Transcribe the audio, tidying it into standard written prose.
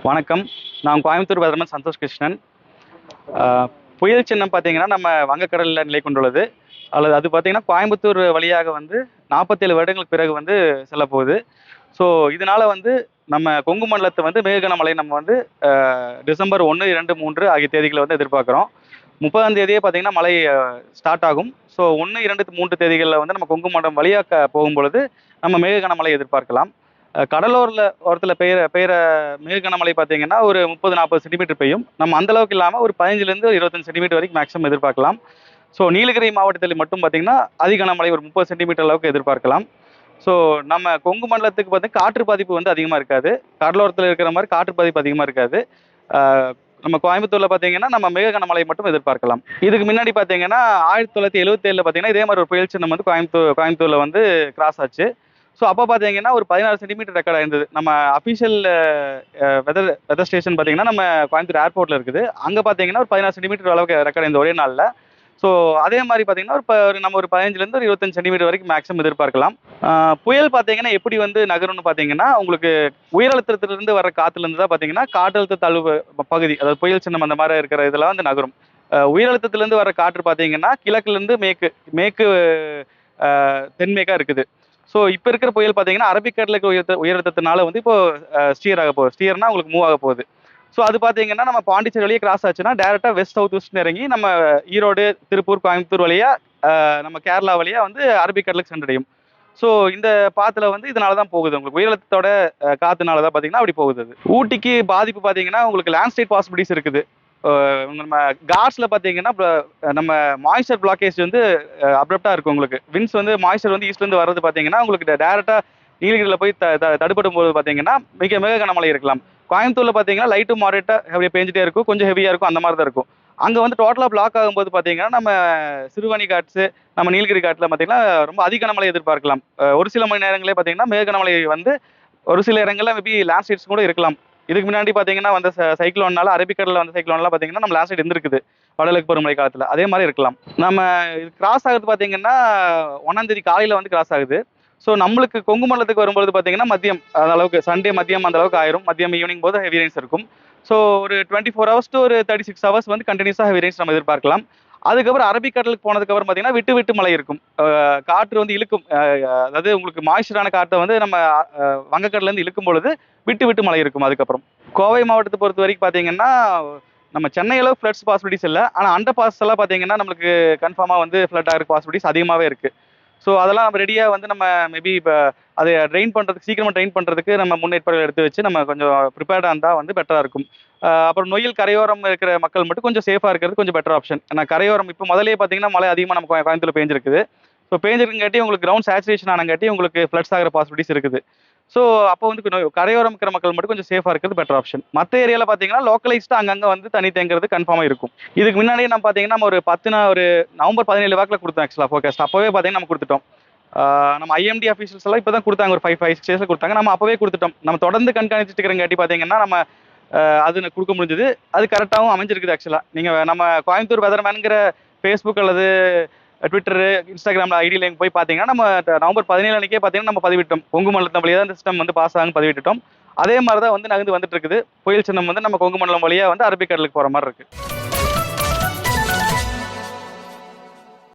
வணக்கம். நான் கோயம்புத்தூர் வெதர்மேன் சந்தோஷ் கிருஷ்ணன். புயல் சின்னம் பார்த்தீங்கன்னா, நம்ம வங்கக்கடலில் நிலை கொண்டுள்ளது. அது பார்த்தீங்கன்னா, கோயம்புத்தூர் வழியாக வந்து 47 வருடங்களுக்கு பிறகு வந்து செல்லப்போகுது. ஸோ, இதனால வந்து நம்ம கொங்கு மண்டலத்தை வந்து மிக கனமழை நம்ம வந்து டிசம்பர் 1, 2, 3 ஆகிய தேதிகளை வந்து எதிர்பார்க்குறோம். 30ஆம் தேதியே பார்த்தீங்கன்னா, மழை ஸ்டார்ட் ஆகும். ஸோ, 1, 2, 3 தேதிகளில் வந்து நம்ம கொங்கு மண்டலம் வழியாக போகும்பொழுது, நம்ம மிக கனமழை எதிர்பார்க்கலாம். ஓரத்தில் பெய்கிற மிக கனமழை பார்த்தீங்கன்னா, ஒரு 30, 40 சென்டிமீட்டர் பெய்யும். நம்ம அந்த அளவுக்கு இல்லாமல் ஒரு 15லேருந்து 25 சென்டிமீட்டர் வரைக்கும் மேக்ஸிமம் எதிர்பார்க்கலாம். ஸோ, நீலகிரி மாவட்டத்தில் மட்டும் பார்த்தீங்கன்னா, அதிக கனமழை ஒரு 30 சென்டிமீட்டர் அளவுக்கு எதிர்பார்க்கலாம். ஸோ, நம்ம கொங்கு மண்டலத்துக்கு பார்த்தீங்கன்னா காற்று பாதிப்பு வந்து அதிகமாக இருக்காது. கடலோரத்தில் இருக்கிற மாதிரி காற்று பாதிப்பு அதிகமாக இருக்காது. நம்ம கோயம்புத்தூரில் பார்த்தீங்கன்னா, நம்ம மிக கனமழை மட்டும் எதிர்பார்க்கலாம். இதுக்கு முன்னாடி பார்த்தீங்கன்னா, 1977 பார்த்தீங்கன்னா, இதே மாதிரி ஒரு புயல் சின்னம் வந்து கோயம்புத்தூரில் வந்து கிராஸ் ஆச்சு. ஸோ, அப்போ பார்த்தீங்கன்னா, ஒரு 16 சென்டிமீட்டர் ரெக்கார்ட் ஆயிருந்தது. நம்ம அஃபிஷியல் வெதர் ஸ்டேஷன் பார்த்தீங்கன்னா, நம்ம கோயம்புத்தூர் ஏர்போர்ட்டில் இருக்குது. அங்கே பார்த்தீங்கன்னா, ஒரு 16 சென்டிமீட்டர் அளவுக்கு ரெக்கார்ட் ஆயிருந்தது ஒரே நாளில். ஸோ, அதே மாதிரி பார்த்தீங்கன்னா, நம்ம ஒரு 15லேருந்து ஒரு 25 சென்டிமீட்டர் வரைக்கும் மேக்ஸிமம் எதிர்பார்க்கலாம். புயல் பார்த்தீங்கன்னா, எப்படி வந்து நகரும்னு பார்த்தீங்கன்னா, உங்களுக்கு உயரழுத்தத்திலிருந்து வர காற்றுலேருந்து தான் பார்த்தீங்கன்னா, காற்றழுத்த தாழ்வு பகுதி, அதாவது புயல் சின்னம் அந்த மாதிரி இருக்கிற இதெல்லாம் வந்து நகரும். உயரழுத்தத்திலேருந்து வர காற்று பார்த்தீங்கன்னா, கிழக்குலேருந்து மேற்கு தென்மேற்கா இருக்குது. ஸோ, இப்போ இருக்கிற புயல் பார்த்தீங்கன்னா, அரபிக்கடலுக்கு உயரழுத்தத்தினால வந்து இப்போ ஸ்டியர் ஆக போகுது. ஸ்டியர்னா உங்களுக்கு மூவ் ஆக போகுது. ஸோ, அது பார்த்தீங்கன்னா, நம்ம பாண்டிச்சேரி வழியே கிராஸ் ஆச்சுன்னா, டேரெக்டாக வெஸ்ட் சவுத் வெஸ்ட்னு இறங்கி நம்ம ஈரோடு, திருப்பூர், கோயம்புத்தூர் வழியா நம்ம கேரளா வழியா வந்து அரபிக்கடலுக்கு சென்றடையும். ஸோ, இந்த பாத்துல வந்து இதனால தான் போகுது. உங்களுக்கு உயரழுத்தத்தோட காத்துனால தான் பார்த்தீங்கன்னா அப்படி போகுது அது. ஊட்டிக்கு பாதிப்பு பார்த்தீங்கன்னா, உங்களுக்கு லேண்ட்ஸ்லைட் பாசிபிலிட்டிஸ் இருக்குது. நம்ம காட்ஸில் பார்த்தீங்கன்னா, நம்ம மாய்ஸ்சர் பிளாக்கேஜ் வந்து அப்ரப்டாக இருக்கும் உங்களுக்கு. விண்ட்ஸ் வந்து மாய்ஸ்சர் வந்து ஈஸ்ட்லேருந்து வர்றது பார்த்தீங்கன்னா, உங்களுக்கு டேரெக்டாக நீலகிரியில் போய் தடுப்படும் போது பார்த்தீங்கன்னா, மிக மிக கனமழை இருக்கலாம். கோயம்புத்தூரில் பார்த்தீங்கன்னா, லைட் டு மாடரேட்டாக ஹெவியாக பேஞ்சிட்டே இருக்கும். கொஞ்சம் ஹெவியாக இருக்கும். அந்த மாதிரி தான் இருக்கும். அங்கே வந்து டோட்டலாக பிளாக் ஆகும்போது பார்த்தீங்கன்னா, நம்ம சிறுவாணி காட்ஸு, நம்ம நீலகிரி காட்டில் பார்த்தீங்கன்னா, ரொம்ப அதிக கனமழை எதிர்பார்க்கலாம். ஒரு சில மணி நேரங்களே பார்த்தீங்கன்னா, மிக கனமழை வந்து ஒரு சில இடங்களில் மேபி லேண்ட்ஸ்லைட்ஸ் கூட இருக்கலாம். இதுக்கு முன்னாடி பார்த்தீங்கன்னா வந்த சைக்ளோன்னால, அரபிக்கடலில் வந்த சைக்ளோன்லாம் பார்த்தீங்கன்னா, நம்ம லேண்ட்ஸ்லைட் இருந்திருக்குது வடகிழக்கு பருவமழை காலத்தில். அதே மாதிரி இருக்கலாம். நம்ம இது கிராஸ் ஆகுது பார்த்தீங்கன்னா, 1ஆம் தேதி காலையில் வந்து கிராஸ் ஆகுது. ஸோ, நம்மளுக்கு கொங்கு மண்டலத்துக்கு வரும்பொழுது பார்த்தீங்கன்னா, மதியம் அந்த அளவுக்கு சண்டே மதியம் அந்த அளவுக்கு ஆயிரும். மதியம் ஈவினிங் போது ஹெவி ரெயின்ஸ் இருக்கும். ஸோ, ஒரு 24 ஹவர்ஸ் டு ஒரு 36 ஹவர்ஸ் வந்து கண்டினியூஸாக ஹெவி ரெயின்ஸ் நம்ம எதிர்பார்க்கலாம். அதுக்கப்புறம் அரபிக்கடலுக்கு போனதுக்கப்புறம் பார்த்தீங்கன்னா, விட்டு விட்டு மழை இருக்கும். காற்று வந்து இழுக்கும். அதாவது உங்களுக்கு மாய்ஸ்சரான காற்றை வந்து நம்ம வங்கக்கடலேருந்து இழுக்கும் பொழுது விட்டு விட்டு மழை இருக்கும் அதுக்கப்புறம். கோவை மாவட்டத்தை பொறுத்த வரைக்கும் பார்த்தீங்கன்னா, நம்ம சென்னை அளவு ஃப்ளட்ஸ் பாசிபிலிட்டிஸ் இல்லை. ஆனால் அண்டர் பாஸ் எல்லாம் பார்த்தீங்கன்னா, நம்மளுக்கு கன்ஃபார்மாக வந்து ஃப்ளட் ஆகிற பாசிபிலிட்டிஸ் அதிகமாகவே இருக்குது. ஸோ, அதெல்லாம் நம்ம ரெடியாக வந்து நம்ம மேபி இப்போ அதை சீக்கிரமாக ட்ரெயின் பண்ணுறதுக்கு நம்ம முன்னேற்பாடுகள் எடுத்து வச்சு நம்ம கொஞ்சம் ப்ரிப்பேர்டாக இருந்தால் வந்து பெட்டராக இருக்கும். அப்புறம் நொய்யல் கரையோரம் இருக்கிற மக்கள் மட்டும் கொஞ்சம் சேஃபாக இருக்கிறது கொஞ்சம் பெட்டர் ஆப்ஷன். ஏன்னா கரையோரம் இப்போ முதலே பார்த்தீங்கன்னா, மழை அதிகமாக நம்ம கோயம்புத்தூர்ல பேஞ்சிருக்குது. ஸோ, பேஞ்சிருக்குங்காட்டி உங்களுக்கு கிரவுண்ட் சேச்சுரேஷன் ஆனங்காட்டி உங்களுக்கு ஃப்ளட்ஸ் ஆகிற பாசிபிலிட்டிஸ் இருக்குது. ஸோ, அப்போ வந்து கரையோரம் இருக்கிற மக்கள் மட்டும் கொஞ்சம் சேஃபாக இருக்கிறது பெட்டர் ஆப்ஷன். மற்ற ஏரியாவில் பார்த்தீங்கன்னா, லோக்கலைஸ்டாக அங்கங்கே வந்து தண்ணி தேங்கிறது கன்ஃபார்மாக இருக்கும். இதுக்கு முன்னாடியே நம்ம பார்த்தீங்கன்னா, நம்ம ஒரு நவம்பர் 17 வாக்கில் கொடுத்தோம் ஆக்சுவலாக ஃபோர்காஸ்ட். அப்போவே பார்த்தீங்கன்னா நம்ம கொடுத்துட்டோம். நம்ம ஐஎம்டி அஃபீஷியல்ஸ் எல்லாம் இப்போ தான் கொடுத்தாங்க. ஒரு 5-6 டேஸில் கொடுத்தாங்க. நம்ம அப்போவே கொடுத்துட்டோம். நம்ம தொடர்ந்து கண்காணிச்சுட்டு இருக்கிறங்காட்டி பார்த்தீங்கன்னா, நம்ம அது கொடுக்க முடிஞ்சது. அது கரெக்டாகவும் அமைஞ்சிருக்குது ஆக்சுவலாக. நீங்கள் நம்ம கோயம்புத்தூர் வெதர்மேனுங்கிற ஃபேஸ்புக் அல்லது ட்விட்டரு, இன்ஸ்டாகிராமில் ஐடியில் போய் பார்த்தீங்கன்னா, நம்ம நவம்பர் 17 அன்றைக்கே பார்த்தீங்கன்னா நம்ம பதிவிட்டோம். கொங்கு மண்டலத்து வழியாக தான் இந்த சிஸ்டம் வந்து பாஸ் ஆகுன்னு பதிவிட்டுட்டோம். அதே மாதிரி தான் வந்து நகர்ந்து வந்துட்டு இருக்குது. புயல் சின்னம் வந்து நம்ம கொங்கு மண்டலம் வழியாக வந்து அரபிக்கடலுக்கு போகிற மாதிரி இருக்குது.